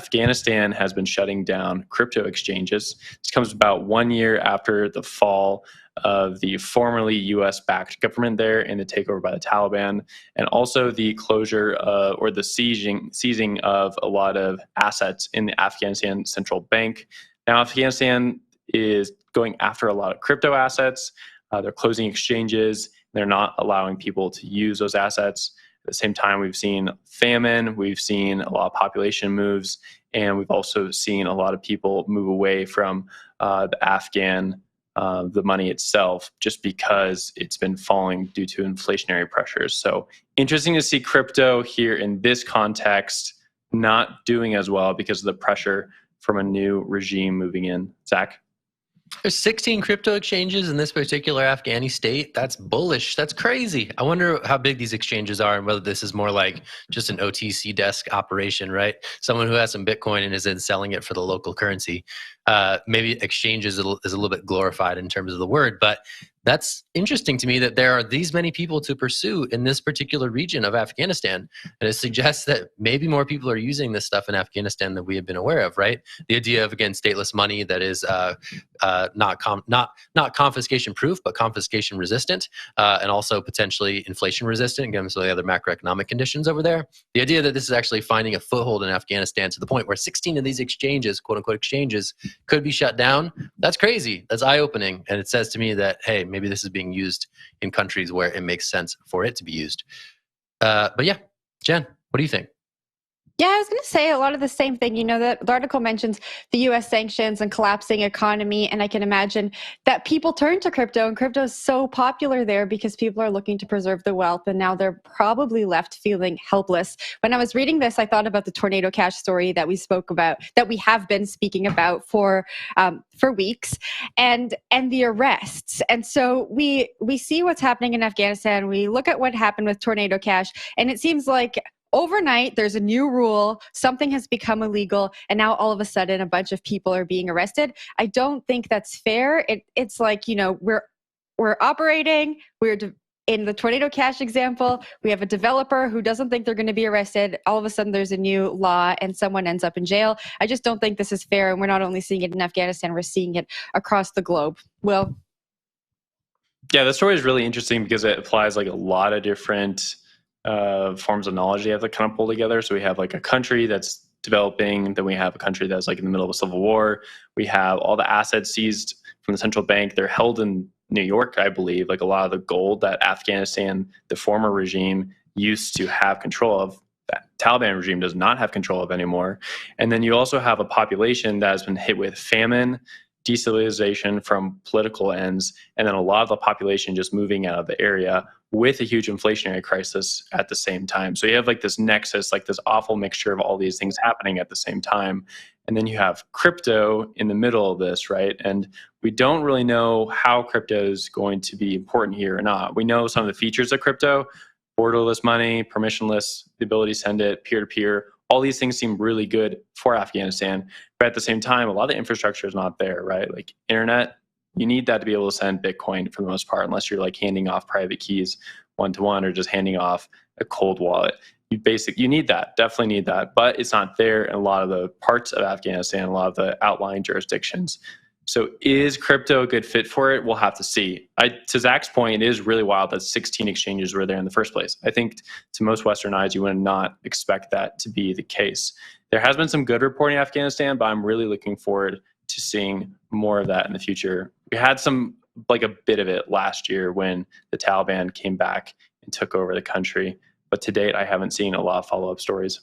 Afghanistan has been shutting down crypto exchanges. This comes about 1 year after the fall of the formerly US-backed government there and the takeover by the Taliban, and also the closure or the seizing of a lot of assets in the Afghanistan central bank. Now, Afghanistan is going after a lot of crypto assets. They're closing exchanges. They're not allowing people to use those assets. At the same time, we've seen famine, we've seen a lot of population moves, and we've also seen a lot of people move away from the Afghan the money itself, just because it's been falling due to inflationary pressures. So interesting to see crypto here in this context not doing as well because of the pressure from a new regime moving in. Zach? There's 16 crypto exchanges in this particular Afghani state. That's bullish. That's crazy. I wonder how big these exchanges are and whether this is more like just an OTC desk operation, right? Someone who has some Bitcoin and is then selling it for the local currency. Maybe exchange is a little bit glorified in terms of the word, but that's interesting to me that there are these many people to pursue in this particular region of Afghanistan. And it suggests that maybe more people are using this stuff in Afghanistan than we have been aware of, right? The idea of, again, stateless money that is not confiscation proof, but confiscation resistant, and also potentially inflation resistant, given some of the other macroeconomic conditions over there. The idea that this is actually finding a foothold in Afghanistan to the point where 16 of these exchanges, quote unquote exchanges, could be shut down. That's crazy. That's eye-opening. And it says to me that, hey, maybe this is being used in countries where it makes sense for it to be used. But yeah, Jen, what do you think? Yeah, I was going to say a lot of the same thing. You know, the article mentions the U.S. sanctions and collapsing economy, and I can imagine that people turn to crypto, and crypto is so popular there because people are looking to preserve the wealth, and now they're probably left feeling helpless. When I was reading this, I thought about the Tornado Cash story that we spoke about, that we have been speaking about for weeks, and the arrests. And so we see what's happening in Afghanistan. We look at what happened with Tornado Cash, and it seems like overnight, there's a new rule, something has become illegal, and now all of a sudden a bunch of people are being arrested. I don't think that's fair. It's like, you know, we're operating, in the Tornado Cash example, we have a developer who doesn't think they're going to be arrested. All of a sudden there's a new law and someone ends up in jail. I just don't think this is fair, and we're not only seeing it in Afghanistan, we're seeing it across the globe. Will? Yeah, the story is really interesting because it applies like a lot of different forms of knowledge you have to kind of pull together. So we have like a country that's developing, then we have a country that's like in the middle of a civil war. We have all the assets seized from the central bank. They're held in New York, I believe. Like a lot of the gold that Afghanistan, the former regime, used to have control of, that Taliban regime does not have control of anymore. And then you also have a population that has been hit with famine, destabilization from political ends, and then a lot of the population just moving out of the area with a huge inflationary crisis at the same time. So you have like this nexus, like this awful mixture of all these things happening at the same time. And then you have crypto in the middle of this, right? And we don't really know how crypto is going to be important here or not. We know some of the features of crypto: borderless money, permissionless, the ability to send it peer-to-peer. All these things seem really good for Afghanistan. But at the same time, a lot of the infrastructure is not there, right? Like internet, you need that to be able to send Bitcoin for the most part, unless you're like handing off private keys one-to-one or just handing off a cold wallet. You need that, definitely need that, but it's not there in a lot of the parts of Afghanistan, a lot of the outlying jurisdictions. So is crypto a good fit for it? We'll have to see. To Zach's point, it is really wild that 16 exchanges were there in the first place. I think to most Western eyes, you would not expect that to be the case. There has been some good reporting in Afghanistan, but I'm really looking forward to seeing more of that in the future. We had like a bit of it last year when the Taliban came back and took over the country. But to date, I haven't seen a lot of follow-up stories.